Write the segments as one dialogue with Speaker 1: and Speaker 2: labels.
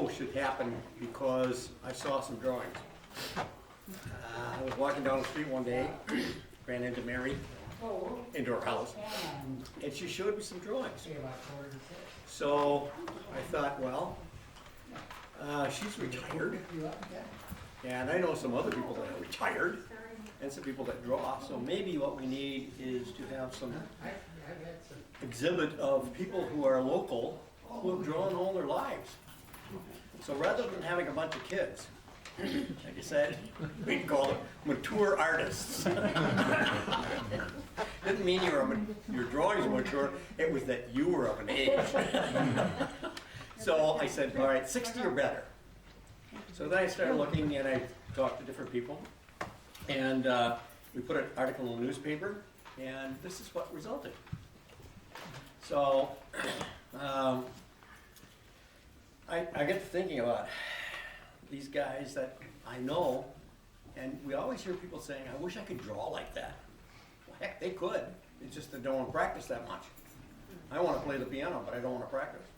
Speaker 1: show should happen because I saw some drawings. I was walking down the street one day, ran into Mary, into her house, and she showed me some drawings. So I thought, well, she's retired, and I know some other people that are retired, and some people that draw, so maybe what we need is to have some exhibit of people who are local, who have drawn all their lives. So rather than having a bunch of kids, like I said, we'd call them mature artists. Didn't mean your drawings were mature, it was that you were of an age. So I said, all right, 60 or better. So then I started looking and I talked to different people. And we put an article in the newspaper, and this is what resulted. So I get to thinking about these guys that I know, and we always hear people saying, I wish I could draw like that. Well, heck, they could. It's just they don't want to practice that much. I want to play the piano, but I don't want to practice.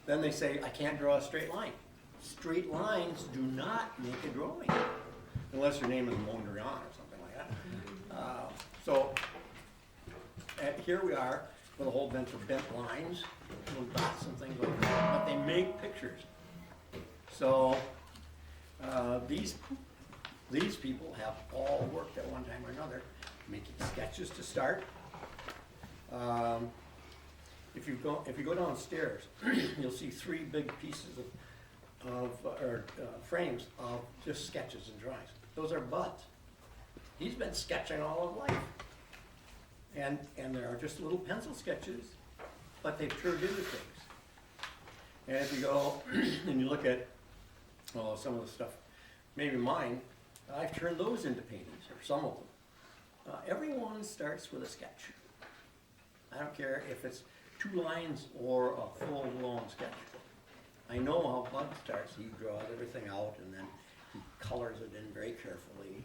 Speaker 1: Then they say, I can't draw a straight line. Straight lines do not make a drawing, unless your name is Mondrian or something like that. So here we are with a whole bunch of bent lines, little dots and things like that, but they make pictures. So these people have all worked at one time or another, making sketches to start. If you go downstairs, you'll see 3 big pieces of frames of just sketches and drawings. Those are Bud's. He's been sketching all his life, and there are just little pencil sketches, but they've turned into things. And if you go and you look at some of the stuff, maybe mine, I've turned those into paintings, or some of them. Everyone starts with a sketch. I don't care if it's 2 lines or a full-blown sketch. I know how Bud starts. He draws everything out and then he colors it in very carefully.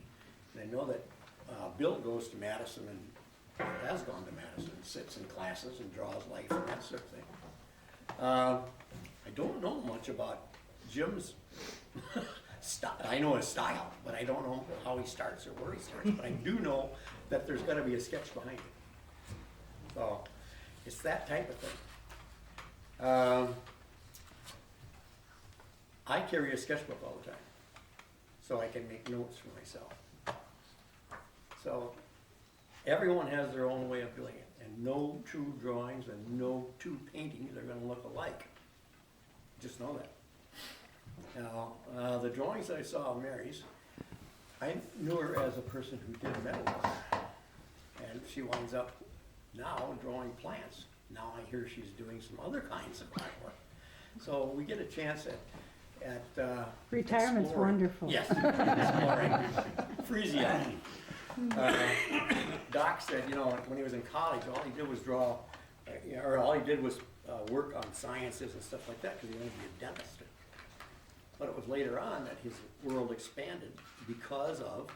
Speaker 1: And I know that Bill goes to Madison and has gone to Madison, sits in classes and draws life and that sort of thing. I don't know much about Jim's style. I know his style, but I don't know how he starts or where he starts. But I do know that there's got to be a sketch behind it. So it's that type of thing. I carry a sketchbook all the time, so I can make notes for myself. So everyone has their own way of doing it, and no 2 drawings and no 2 paintings are going to look alike. Just know that. Now, the drawings I saw of Mary's, I knew her as a person who did metalwork, and she winds up now drawing plants. Now I hear she's doing some other kinds of artwork. So we get a chance at
Speaker 2: retirement's
Speaker 1: exploring.
Speaker 2: wonderful.
Speaker 1: Yes, exploring Frisian. Doc said, when he was in college, all he did was draw, or all he did was work on sciences and stuff like that because he wanted to be a dentist. But it was later on that his world expanded because of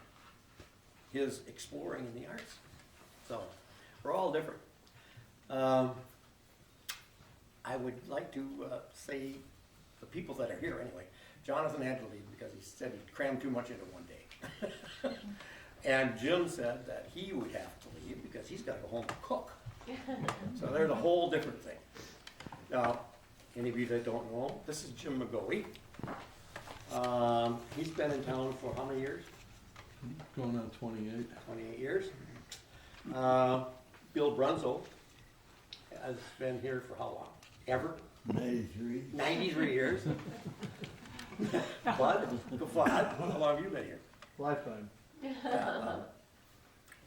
Speaker 1: his exploring in the arts. So we're all different. I would like to say the people that are here anyway. Jonathan had to leave because he said he crammed too much into one day. And Jim said that he would have to leave because he's got to go home and cook. So there's a whole different thing. Now, any of you that don't know him, this is Jim McGoey. He's been in town for how many years?
Speaker 3: Going on 28.
Speaker 1: 28 years. Bill Brunzel has been here for how long? Ever?
Speaker 3: 93.
Speaker 1: 93 years. Bud, how long have you been here?
Speaker 3: Lifetime.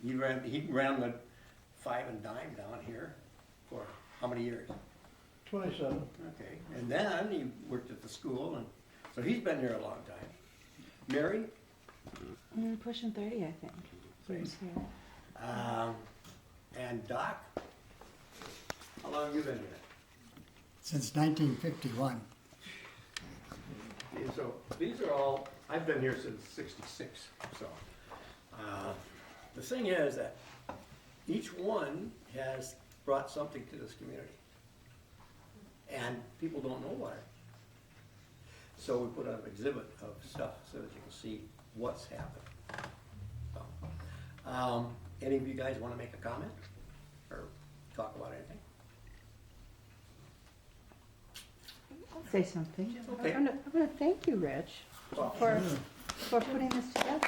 Speaker 1: He ran the 5 and Dime down here for how many years?
Speaker 3: 27.
Speaker 1: Okay, and then he worked at the school, and so he's been here a long time. Mary?
Speaker 2: Pushing 30, I think.
Speaker 1: Right. And Doc? How long have you been here?
Speaker 4: Since 1951.
Speaker 1: And so these are all, I've been here since '66. So the thing is that each one has brought something to this community. And people don't know about it. So we put an exhibit of stuff so that you can see what's happening. So, any of you guys wanna make a comment or talk about anything?
Speaker 2: I'll say something.
Speaker 1: Okay.
Speaker 2: I'm gonna thank you, Rich,
Speaker 1: Well,
Speaker 2: for putting this together.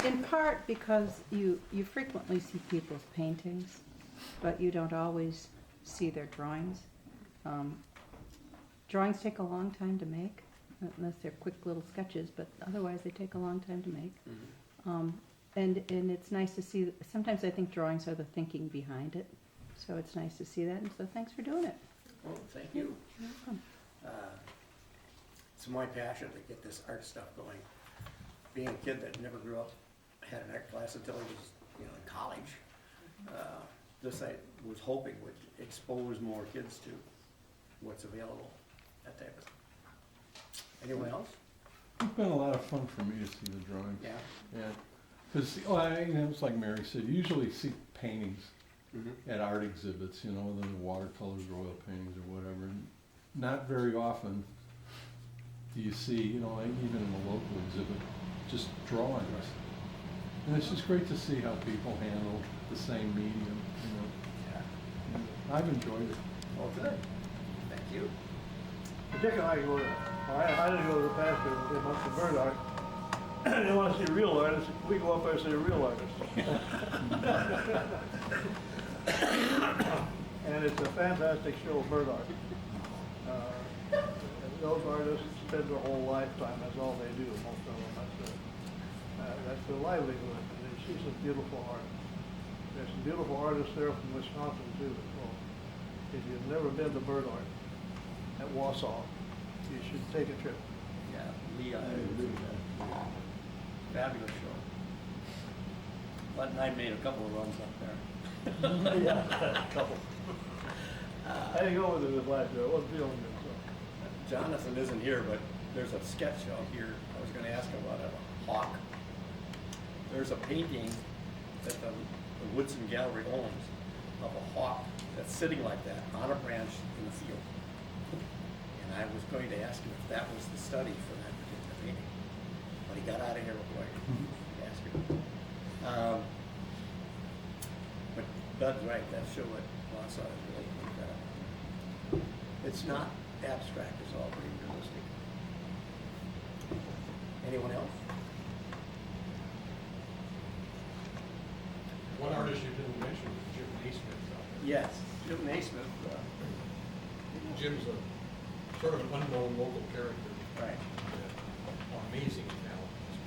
Speaker 2: In part because you frequently see people's paintings, but you don't always see their drawings. Drawings take a long time to make, unless they're quick little sketches, but otherwise they take a long time to make. And it's nice to see, sometimes I think drawings are the thinking behind it, so it's nice to see that, and so thanks for doing it.
Speaker 1: well, thank you.
Speaker 2: You're welcome.
Speaker 1: It's my passion to get this art stuff going. Being a kid that never grew up, had an art class until I was, in college. This I was hoping would expose more kids to what's available, that type of thing. Anyone else?
Speaker 3: It's been a lot of fun for me to see the drawings.
Speaker 1: Yeah.
Speaker 3: Yeah. Because, it's like Mary said, you usually see paintings at art exhibits, whether they're watercolors, oil paintings, or whatever. And not very often do you see, even in a local exhibit, just drawings. And it's just great to see how people handle the same medium,
Speaker 1: Yeah.
Speaker 3: I've enjoyed it.
Speaker 1: Oh, good. Thank you.
Speaker 3: Particularly, I didn't go to the pastor, they must have bird art. They want to see real artists, we go up there and see real artists. And it's a fantastic show of bird art. Those artists spend their whole lifetime, that's all they do, most of them. That's their livelihood, and they see some beautiful art. There's some beautiful artists there from Wisconsin too. So if you've never been to bird art at Wausau, you should take a trip.
Speaker 1: Yeah, fabulous show. Bud and I made a couple of runs up there.
Speaker 3: Yeah, a couple. I didn't go with it this last year, I wasn't feeling good, so.
Speaker 1: Jonathan isn't here, but there's a sketch out here. I was gonna ask him about a hawk. There's a painting that the Woodson Gallery owns of a hawk that's sitting like that on a branch in the field. And I was going to ask him if that was the study for that particular painting, but he got out of here before I could ask him. But Bud's right, that show at Wausau is really incredible. It's not abstract, it's all pretty realistic. Anyone else?
Speaker 5: One artist you didn't mention was Jim Naismith.
Speaker 1: Yes, Jim Naismith.
Speaker 5: Jim's a sort of an unknown local character.
Speaker 1: Right.
Speaker 5: Amazing talent, just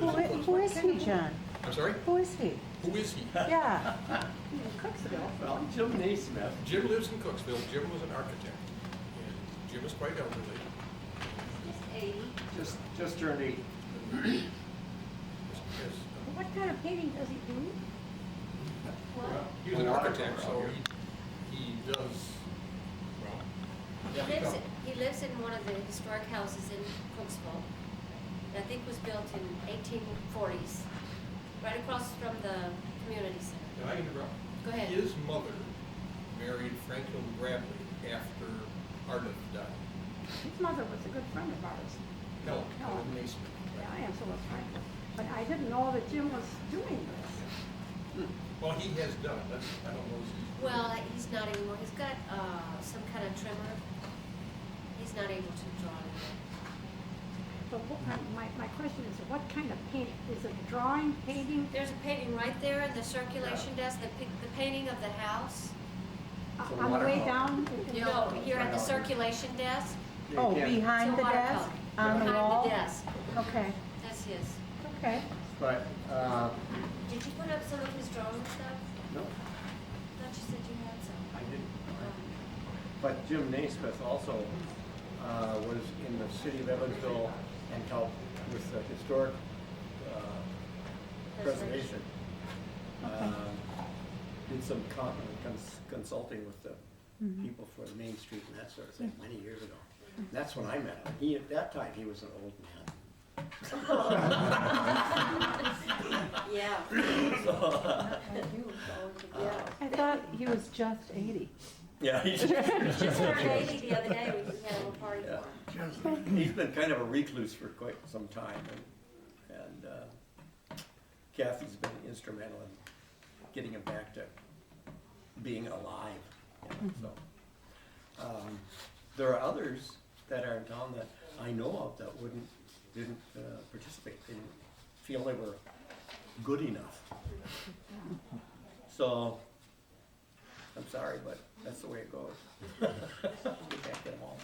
Speaker 5: amazing.
Speaker 2: Who is he, John?
Speaker 5: I'm sorry?
Speaker 2: Who is he?
Speaker 5: Who is he?
Speaker 2: Yeah.
Speaker 1: Well, Jim Naismith.
Speaker 5: Jim lives in Cooksville. Jim was an architect. And Jim is quite elderly.
Speaker 1: Just turned 80.
Speaker 5: Yes.
Speaker 6: What kind of painting does he do?
Speaker 5: He was an architect, so he does, well,
Speaker 7: He lives in one of the historic houses in Cooksville. That I think was built in 1840s, right across from the community center.
Speaker 5: can I interrupt?
Speaker 7: Go ahead.
Speaker 5: His mother married Franklin Bradley after Ardith died.
Speaker 6: His mother was a good friend of ours.
Speaker 5: No,
Speaker 6: No.
Speaker 5: Helen Naismith.
Speaker 6: Yeah, I am so Franklin. But I didn't know that Jim was doing this.
Speaker 5: Well, he has done, that's, I don't know if he's.
Speaker 7: Well, he's not anymore. He's got some kind of tremor. He's not able to draw anymore.
Speaker 6: But my question is, what kind of painting? Is it drawing, painting?
Speaker 7: There's a painting right there in the circulation desk, the painting of the house.
Speaker 1: So
Speaker 6: On the way
Speaker 1: watercolor.
Speaker 6: down?
Speaker 7: No, here at the circulation desk.
Speaker 2: Oh,
Speaker 1: Yeah.
Speaker 2: behind
Speaker 7: It's
Speaker 2: the
Speaker 7: a watercolor.
Speaker 2: desk? On the wall?
Speaker 7: Behind the desk.
Speaker 2: Okay,
Speaker 7: That's his.
Speaker 2: okay.
Speaker 1: But,
Speaker 7: Did you put up some of his drawing stuff?
Speaker 1: no,
Speaker 7: I thought you said you had some.
Speaker 1: I didn't. But Jim Naismith also was in the city of Evansville and helped with the historic preservation. Did some consulting with the people for the Main Street and that sort of thing many years ago. That's when I met him. He, at that time, he was an old man.
Speaker 7: Yeah.
Speaker 1: So,
Speaker 2: I thought He was just 80.
Speaker 1: Yeah,
Speaker 7: Just turned 80 the other day, we had a little party
Speaker 1: Yeah.
Speaker 7: for him.
Speaker 1: he's been kind of a recluse for quite some time, and Kathy's been instrumental in getting him back to being alive, you know, so. There are others that are in town that I know of that didn't participate, they didn't feel they were good enough. So, I'm sorry, but that's the way it goes. We can't get them all.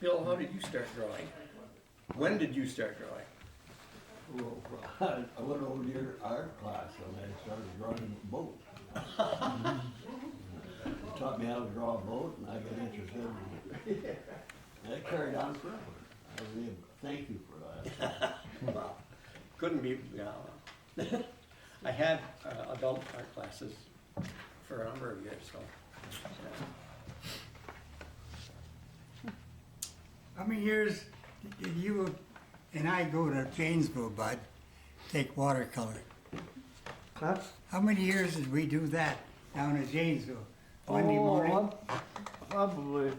Speaker 1: Bill, how did you start drawing? When did you start drawing?
Speaker 8: Well, I went over to your art class and I started drawing a boat. They taught me how to draw a boat and I got interested in it. And it carried on forever. I really thank you for that.
Speaker 1: Well, couldn't be, I had adult art classes for a number of years, so.
Speaker 4: How many years did you and I go to Janesville, Bud, take watercolor?
Speaker 9: Huh?
Speaker 4: How many years did we do that down at Janesville? Monday morning?
Speaker 9: Probably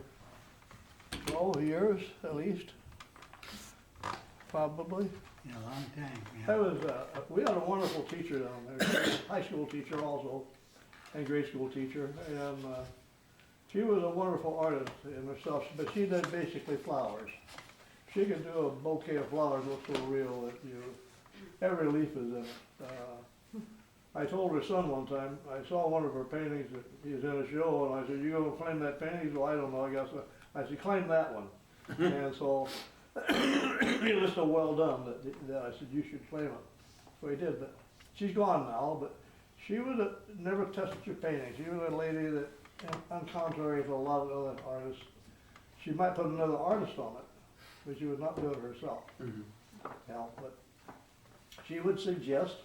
Speaker 9: 12 years at least. Probably.
Speaker 4: In a long time,
Speaker 9: That
Speaker 4: yeah.
Speaker 9: was, we had a wonderful teacher down there, high school teacher also, and grade school teacher, and she was a wonderful artist in herself, but she did basically flowers. She could do a bouquet of flowers look so real that every leaf is in it. I told her son one time, I saw one of her paintings that he was in a show, and I said, "You gonna claim that painting?" He said, "Well, I don't know, I guess." I said, "Claim that one." And so, it was so well done that I said, "You should claim it." So he did, but she's gone now, but she was never tested your painting. She was a lady that, and contrary to a lot of other artists, she might put another artist on it, but she would not do it herself. Yeah, but she would suggest,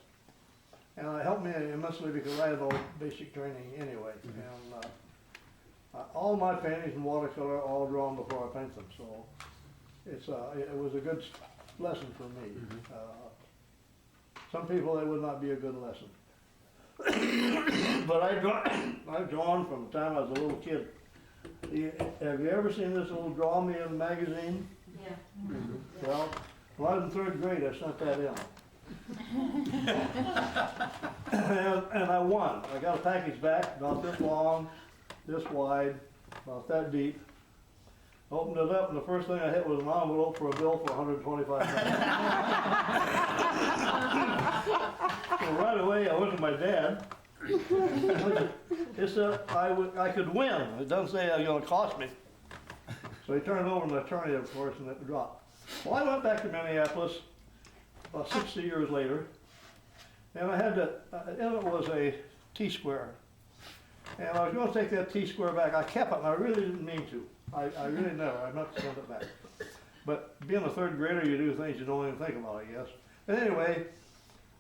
Speaker 9: and it helped me immensely because I had no basic training anyway. And all my paintings in watercolor are all drawn before I paint them, so it was a good lesson for me. Some people, it would not be a good lesson. But I've drawn from the time I was a little kid. Have you ever seen this little Draw Me In magazine?
Speaker 7: Yeah.
Speaker 9: Well, when I was in third grade, I sent that in. And I won. I got a package back about this long, this wide, about that deep. Opened it up, and the first thing I hit was an envelope for a bill for $125. So right away, I went to my dad. It said I could win. It doesn't say it's going to cost me. So he turned it over to the attorney, of course, and it dropped. Well, I went back to Minneapolis about 60 years later, and I had to, and it was a T-square. And I was going to take that T-square back. I kept it, and I really didn't mean to. I really never. I meant to send it back. But being a third grader, you do things you don't even think about, I guess. But anyway,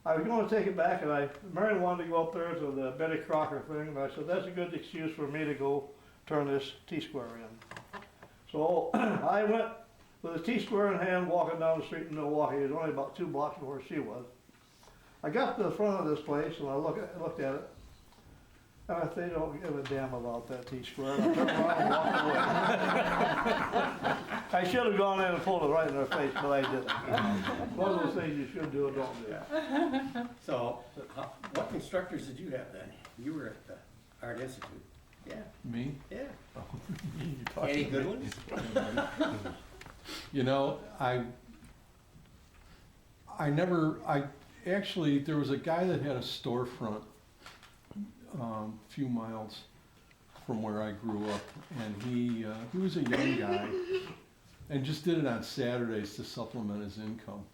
Speaker 9: I was going to take it back, and Mary wanted to go up there to the Betty Crocker thing, and I said, that's a good excuse for me to go turn this T-square in. So I went with a T-square in hand, walking down the street in Milwaukee. It was only about 2 blocks from where she was. I got to the front of this place, and I looked at it. And I said, they don't give a damn about that T-square. And I turned around and walked away. I should have gone in and pulled it right in their face, but I didn't. One of those things you should do or don't do.
Speaker 1: So, what instructors did you have then? You were at the Art Institute. Yeah,
Speaker 3: Me?
Speaker 1: yeah.
Speaker 3: You talking
Speaker 1: Any
Speaker 3: to
Speaker 1: good
Speaker 3: me?
Speaker 1: ones?
Speaker 3: You know, actually, there was a guy that had a storefront a few miles from where I grew up, and he was a young guy and just did it on Saturdays to supplement his income.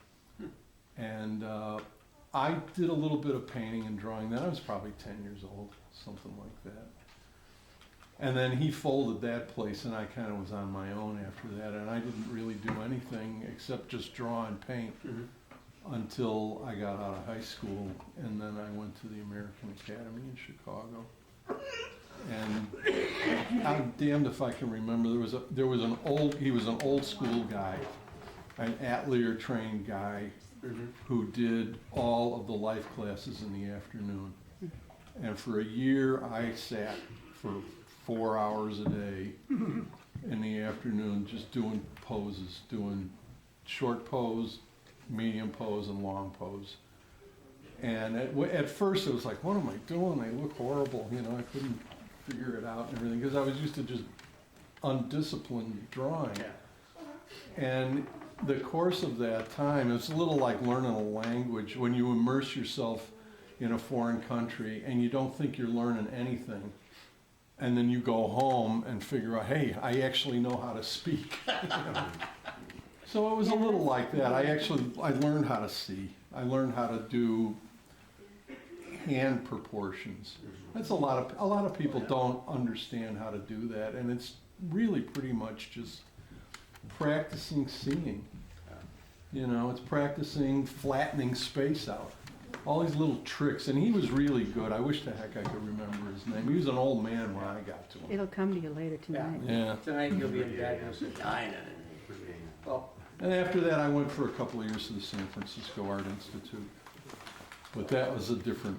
Speaker 3: And I did a little bit of painting and drawing then. I was probably 10 years old, something like that. And then he folded that place, and I kind of was on my own after that, and I didn't really do anything except just draw and paint until I got out of high school, and then I went to the American Academy in Chicago. And I'm damned if I can remember. He was an old school guy, an Atelier trained guy who did all of the life classes in the afternoon. And for a year, I sat for 4 hours a day in the afternoon, just doing poses, doing short pose, medium pose, and long pose. And at first it was like, what am I doing? I look horrible, you know, I couldn't figure it out and everything, because I was used to just undisciplined drawing. And the course of that time, it's a little like learning a language. When you immerse yourself in a foreign country and you don't think you're learning anything, and then you go home and figure out, hey, I actually know how to speak. You know? So it was a little like that. I learned how to see. I learned how to do hand proportions. That's a lot of people don't understand how to do that, and it's really pretty much just practicing seeing. You know, it's practicing flattening space out. All these little tricks, and he was really good. I wish the heck I could remember his name. He was an old man when I got to him.
Speaker 2: It'll come to you later tonight.
Speaker 3: Yeah.
Speaker 1: Tonight you'll be in bed and dying. Well,
Speaker 3: And after that, I went for a couple of years to the San Francisco Art Institute. But that was a different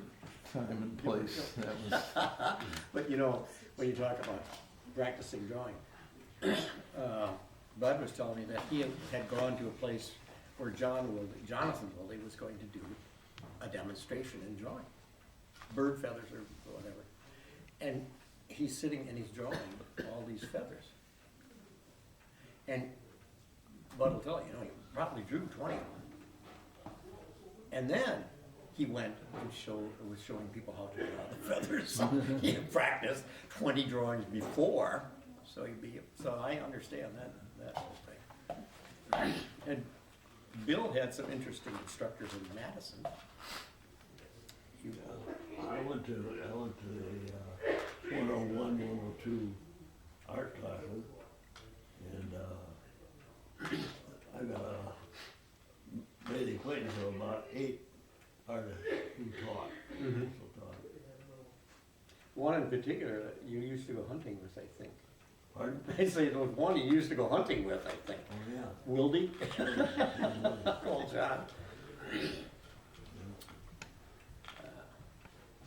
Speaker 3: time and place. That was.
Speaker 1: but you know, when you talk about practicing drawing, Bud was telling me that he had gone to a place where Jonathan Wilde was going to do a demonstration in drawing, bird feathers or whatever. And he's sitting and he's drawing all these feathers. And Bud will tell you, you know, he probably drew 20 of them. And then he went and was showing people how to draw the feathers. So he had practiced 20 drawings before, so I understand that whole thing. And Bill had some interesting instructors in Madison.
Speaker 8: I went to the 101, 102 art classes, and I made the acquaintance of about 8 artists who taught.
Speaker 1: One in particular that you used to go hunting with, I think.
Speaker 8: Pardon?
Speaker 1: I say there was one you used to go hunting with, I think.
Speaker 8: Oh, yeah.
Speaker 1: Wildy? Old John.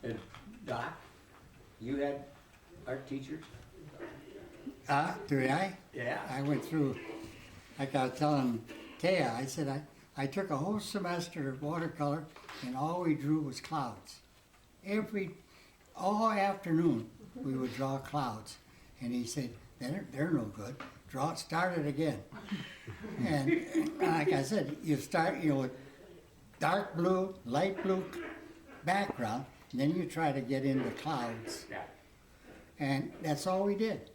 Speaker 1: And Doc, you had art teachers?
Speaker 4: Do I?
Speaker 1: Yeah.
Speaker 4: I went through, like I was telling Taya, I said I took a whole semester of watercolor and all we drew was clouds. All afternoon we would draw clouds. And he said, they're no good. Start it again. And like I said, you start, with dark blue, light blue background, and then you try to get into clouds.
Speaker 1: Yeah.
Speaker 4: And that's all we did.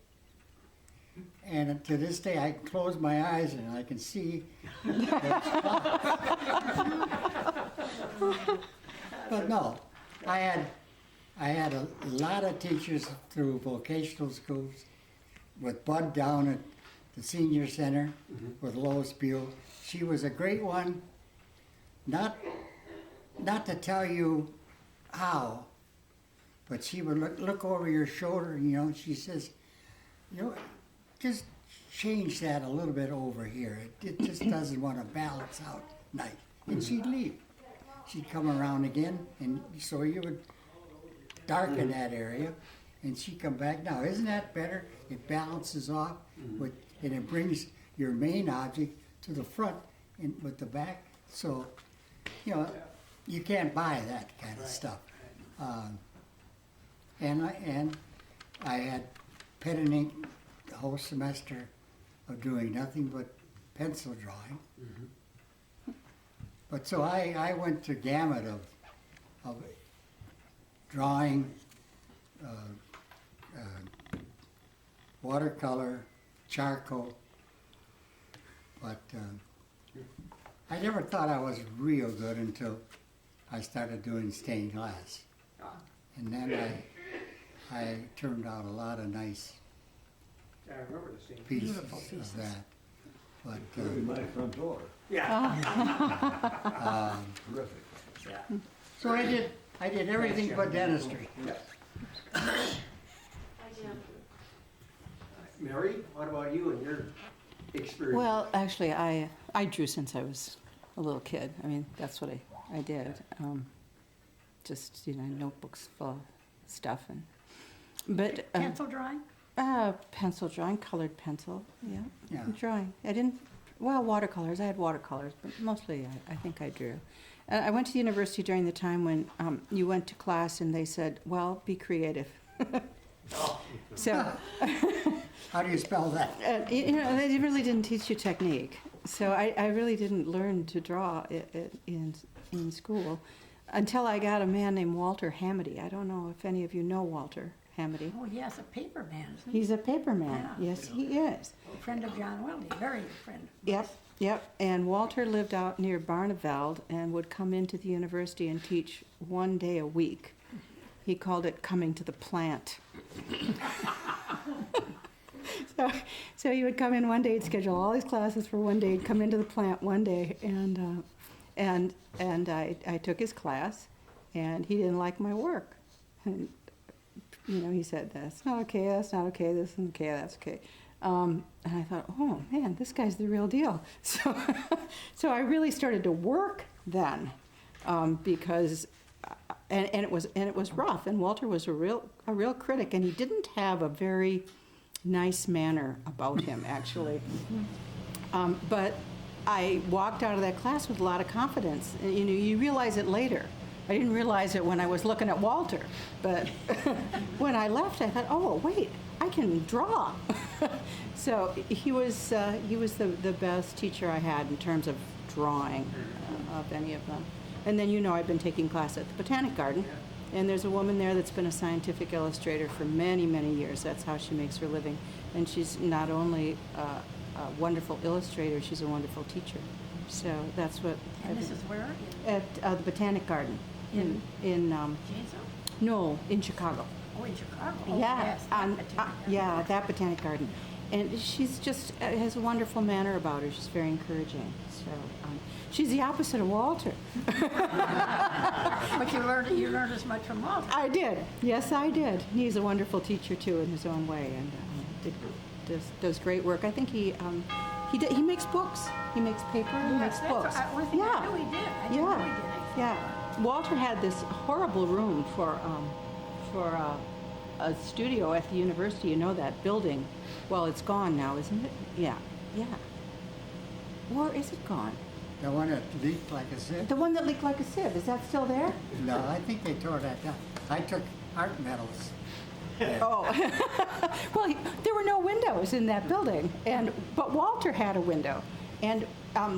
Speaker 4: And to this day, I can close my eyes and I can see those clouds. But no, I had a lot of teachers through vocational schools, with Bud down at the senior center with Lois Buell. She was a great one, not to tell you how, but she would look over your shoulder, and she says, just change that a little bit over here. It just doesn't want to balance out nice. And she'd leave. She'd come around again, and so you would darken that area, and she'd come back. Now, isn't that better? It balances off, and it brings your main object to the front and with the back. So, you can't buy that kind of stuff. And I had pen and ink the whole semester of doing nothing but pencil drawing. But so I went to gamut of drawing, watercolor, charcoal, but I never thought I was real good until I started doing stained glass. And then I turned out a lot of nice
Speaker 1: I remember the scene.
Speaker 4: pieces of that. But
Speaker 8: In my front door.
Speaker 1: Yeah.
Speaker 8: Terrific.
Speaker 1: Yeah.
Speaker 4: so I did everything but dentistry.
Speaker 1: Mary, what about you and your experience?
Speaker 2: Well, actually, I drew since I was a little kid. I mean, that's what I did. Just, notebooks full stuff. But
Speaker 6: Pencil drawing?
Speaker 2: pencil drawing, colored pencil, yeah,
Speaker 4: Yeah.
Speaker 2: drawing. I didn't, well, watercolors. I had watercolors, but mostly I think I drew. I went to university during the time when you went to class and they said, "Well, be creative." So,
Speaker 4: How do you spell that?
Speaker 2: you know, they really didn't teach you technique. So I really didn't learn to draw in school until I got a man named Walter Hamady. I don't know if any of you know Walter Hamady.
Speaker 6: Oh, yes, a paper man, isn't he?
Speaker 2: He's a paper man.
Speaker 6: Yeah.
Speaker 2: Yes, he is.
Speaker 6: A friend of John Weldy, very good friend.
Speaker 2: Yep. And Walter lived out near Barneveld and would come into the university and teach 1 day a week. He called it coming to the plant. So he would come in 1 day, he'd schedule all his classes for 1 day, he'd come into the plant 1 day, and I took his class, and he didn't like my work. And, you know, he said, that's not okay, this isn't okay, that's okay. And I thought, oh man, this guy's the real deal. So I really started to work then, because, and it was rough. And Walter was a real critic, and he didn't have a very nice manner about him, actually. But I walked out of that class with a lot of confidence. And, you know, you realize it later. I didn't realize it when I was looking at Walter, but when I left, I thought, oh wait, I can draw. So he was the best teacher I had in terms of drawing of any of them. And then, you know, I've been taking class at the Botanic Garden, and there's a woman there that's been a scientific illustrator for many, many years. That's how she makes her living. And she's not only a wonderful illustrator, she's a wonderful teacher. So that's what.
Speaker 6: And this is where?
Speaker 2: At the Botanic Garden in
Speaker 6: Janesville?
Speaker 2: no, in Chicago.
Speaker 6: Oh, in Chicago? Oh,
Speaker 2: Yeah,
Speaker 6: yes, that particular
Speaker 2: yeah,
Speaker 6: garden.
Speaker 2: that Botanic Garden. And she's just has a wonderful manner about her. She's very encouraging. So she's the opposite of Walter.
Speaker 6: But you learned as much from Walter.
Speaker 2: I did. Yes, I did. He's a wonderful teacher too in his own way, and does great work. I think he makes books. He makes paper. He makes books.
Speaker 6: That's one thing I knew he did. I didn't know he did anything.
Speaker 2: Yeah. Walter had this horrible room for a studio at the university. You know that building. Well, it's gone now, isn't it? Yeah. Or is it gone?
Speaker 4: The one that leaked like a sieve?
Speaker 2: The one that leaked like a sieve. Is that still there?
Speaker 4: No, I think they tore that down. I took art medals.
Speaker 2: Oh. Well, there were no windows in that building, but Walter had a window. And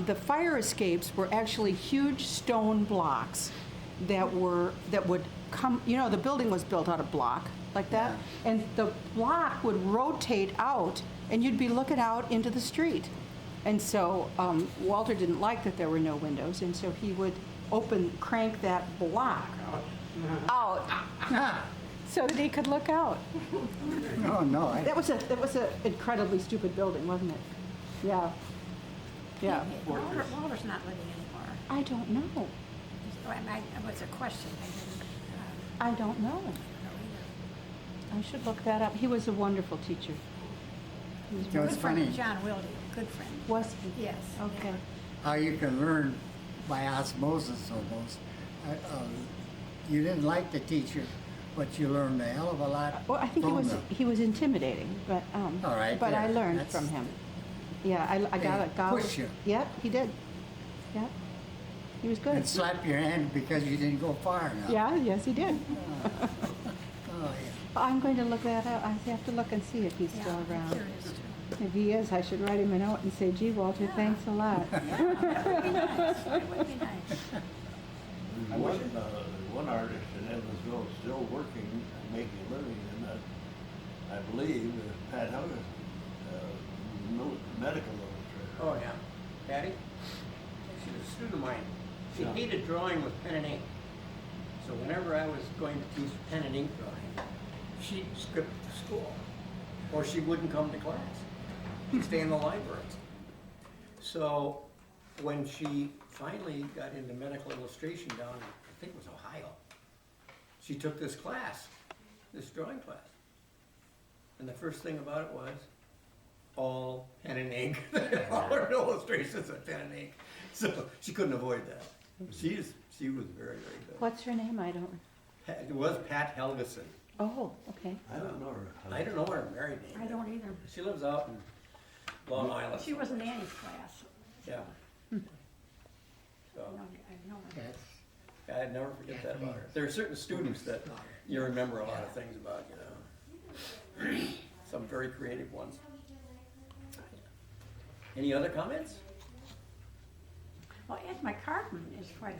Speaker 2: the fire escapes were actually huge stone blocks that would come, you know, the building was built out of block like that, and the block would rotate out, and you'd be looking out into the street. And so Walter didn't like that there were no windows, and so he would crank that block out so that he could look out.
Speaker 4: Oh, no.
Speaker 2: That was an incredibly stupid building, wasn't it? Yeah.
Speaker 6: Walter's not living anymore.
Speaker 2: I don't know.
Speaker 6: It was a question.
Speaker 2: I don't know. I should look that up. He was a wonderful teacher. He was
Speaker 4: You know, it's
Speaker 6: Good friend
Speaker 4: funny
Speaker 6: of John Weldy, good friend.
Speaker 2: Was he?
Speaker 6: Yes.
Speaker 2: Okay.
Speaker 4: how you can learn by osmosis almost. You didn't like the teacher, but you learned a hell of a lot
Speaker 2: Well, I think
Speaker 4: from them.
Speaker 2: he was intimidating, but
Speaker 4: All right,
Speaker 2: but I
Speaker 4: yeah,
Speaker 2: learned
Speaker 4: that's-
Speaker 2: from him. Yeah, I got
Speaker 4: Hey,
Speaker 2: a golf.
Speaker 4: push you.
Speaker 2: Yep, he did. Yep, he was good.
Speaker 4: And slap your hand because you didn't go far enough.
Speaker 2: Yeah, yes, he did.
Speaker 4: Oh, yeah.
Speaker 2: I'm going to look that up. I have to look and see if he's
Speaker 6: Yeah,
Speaker 2: still
Speaker 6: I'm
Speaker 2: around.
Speaker 6: curious too.
Speaker 2: If he is, I should write him a note and say, "Gee, Walter, thanks a lot."
Speaker 6: That would be nice. That would be nice.
Speaker 8: One artist in Evansville is still working and making a living, and that, I believe, is Pat Huggins, medical illustrator.
Speaker 1: Oh, yeah. Patty? She was a student of mine. She
Speaker 8: Yeah.
Speaker 1: hated drawing with pen and ink. So whenever I was going to teach pen and ink drawing, she'd skip to school. Or she wouldn't come to class. She'd stay in the library. So when she finally got into medical illustration down in, I think it was Ohio, she took this class, this drawing class. And the first thing about it was all pen and ink. All her illustrations are pen and ink. So she couldn't avoid that. She was very, very good.
Speaker 2: What's her name? I don't.
Speaker 1: It was Pat Helgeson.
Speaker 2: Oh, okay.
Speaker 8: I don't know her.
Speaker 1: I don't know her married name.
Speaker 6: I don't either.
Speaker 1: She lives out in Long Island.
Speaker 6: She was in Annie's class.
Speaker 1: Yeah.
Speaker 6: I
Speaker 1: So,
Speaker 6: know her.
Speaker 4: Yes.
Speaker 1: I'd never forget that about her. There are certain students that you remember a lot of things about, you know. Some very creative ones. Any other comments?
Speaker 6: Well, Ed McCartan is quite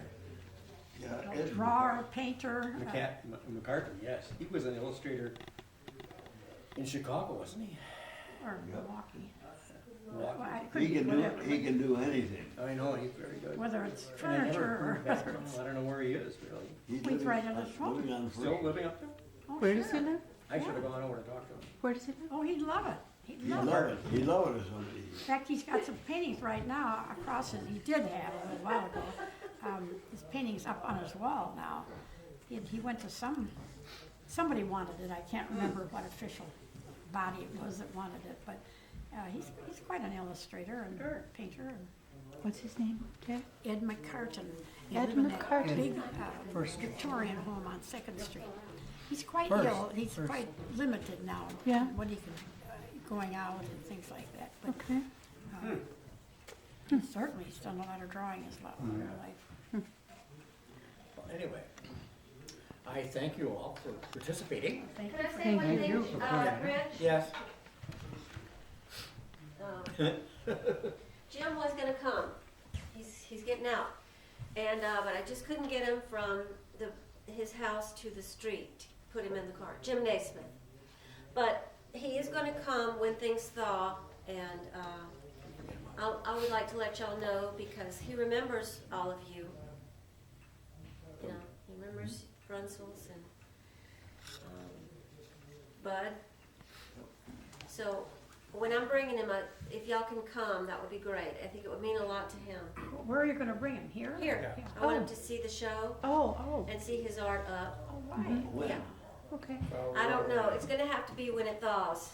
Speaker 8: Yeah,
Speaker 6: a
Speaker 8: Ed-
Speaker 6: drawer, painter.
Speaker 1: McCartney, yes. He was an illustrator in Chicago, wasn't he?
Speaker 6: Or
Speaker 8: Yeah.
Speaker 6: Milwaukee. Well,
Speaker 1: Milwaukee.
Speaker 6: I could
Speaker 8: He
Speaker 6: be
Speaker 8: can do,
Speaker 6: whatever,
Speaker 8: he can do anything.
Speaker 1: I know, he's very good.
Speaker 6: whether it's
Speaker 1: And I never
Speaker 6: furniture or
Speaker 1: heard back
Speaker 6: whether
Speaker 1: from
Speaker 6: it's.
Speaker 1: him. I don't know where he is, really.
Speaker 8: He's
Speaker 6: He's
Speaker 8: living-
Speaker 6: right on his phone.
Speaker 8: living on
Speaker 1: Still
Speaker 8: free.
Speaker 1: living up there?
Speaker 6: Oh,
Speaker 2: Where does he
Speaker 6: sure.
Speaker 2: live?
Speaker 1: I should have gone over to talk to him.
Speaker 2: Where does he live?
Speaker 6: Oh, he'd love it. He'd
Speaker 8: He
Speaker 6: love it.
Speaker 8: love it, he love it or something.
Speaker 6: In fact, he's got some paintings right now across his, he did have a little while ago. His painting's up on his wall now. He went to somebody wanted it, I can't remember what official body it was that wanted it, but he's quite an illustrator and painter. And
Speaker 2: What's his name, Ted?
Speaker 6: Ed McCartan. He
Speaker 2: Ed
Speaker 6: lived in that
Speaker 2: McCartan.
Speaker 6: Big
Speaker 4: First.
Speaker 6: Victorian home on Second Street. He's quite
Speaker 4: First.
Speaker 6: ill, he's
Speaker 4: First.
Speaker 6: quite limited now.
Speaker 2: Yeah.
Speaker 6: What he can, going out and things like that, but
Speaker 2: Okay.
Speaker 6: certainly he's done a lot of drawing his life.
Speaker 1: Well, anyway, I thank you all for participating.
Speaker 6: Thank
Speaker 7: Can
Speaker 6: you
Speaker 7: I
Speaker 6: for
Speaker 7: say one
Speaker 4: Thank
Speaker 7: thing,
Speaker 4: you for coming.
Speaker 7: Rich?
Speaker 1: Yes.
Speaker 7: Jim was gonna come. He's getting out. And, but I just couldn't get him from his house to the street, put him in the car. Jim Naismith. But he is gonna come when things thaw, and, I would like to let y'all know because he remembers all of you. You know, he remembers Brunsels and, Bud. So, when I'm bringing him, if y'all can come, that would be great. I think it would mean a lot to him.
Speaker 6: Where are you gonna bring him? Here?
Speaker 7: Here,
Speaker 1: Yeah.
Speaker 7: I want him to see the show
Speaker 2: Oh,
Speaker 7: and see his art up.
Speaker 6: Oh, why?
Speaker 8: When?
Speaker 7: Yeah,
Speaker 2: okay.
Speaker 7: I don't know. It's gonna have to be when it thaws.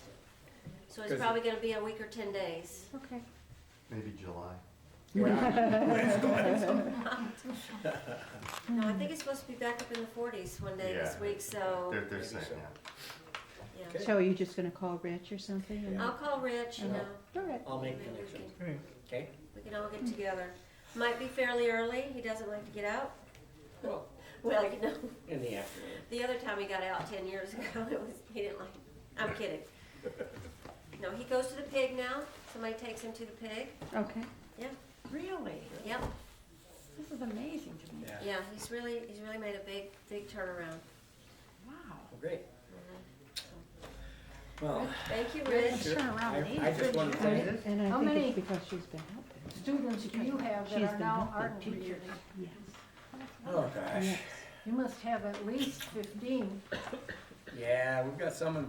Speaker 7: So it's
Speaker 1: 'Cause-
Speaker 7: probably gonna be a week or 10 days.
Speaker 2: Okay.
Speaker 10: Maybe July.
Speaker 7: No, I think it's supposed to be back up in the 40s one day this
Speaker 10: Yeah.
Speaker 7: week, so,
Speaker 10: They're saying,
Speaker 1: so.
Speaker 10: yeah.
Speaker 7: yeah.
Speaker 2: So are you just gonna call Rich or something? and-
Speaker 7: I'll call Rich, you know.
Speaker 2: All right.
Speaker 1: I'll make
Speaker 7: Maybe we
Speaker 1: connections.
Speaker 7: can-
Speaker 1: Okay?
Speaker 7: We can all get together. Might be fairly early. He doesn't like to get out.
Speaker 1: Well,
Speaker 7: Well, you know,
Speaker 1: in the afternoon.
Speaker 7: the other time he got out 10 years ago, he didn't like it. I'm kidding. No, he goes to the pig now. Somebody takes him to the pig.
Speaker 2: Okay.
Speaker 7: Yeah,
Speaker 6: Really?
Speaker 7: yep.
Speaker 6: This is amazing to me.
Speaker 1: Yeah.
Speaker 7: Yeah, he's really made a big turnaround.
Speaker 6: Wow.
Speaker 1: Well, great. Well,
Speaker 7: Thank you,
Speaker 6: Really?
Speaker 7: Rich.
Speaker 6: Turn around and
Speaker 1: I just want to say,
Speaker 2: And I
Speaker 6: How
Speaker 2: think
Speaker 6: many-
Speaker 2: it's because she's been helping.
Speaker 6: Students do you have that
Speaker 2: She's
Speaker 6: are
Speaker 2: been
Speaker 6: now
Speaker 2: helping.
Speaker 6: art teachers?
Speaker 2: Yes.
Speaker 1: oh gosh.
Speaker 2: Yes.
Speaker 6: You must have at least 15.
Speaker 1: Yeah, we've got some in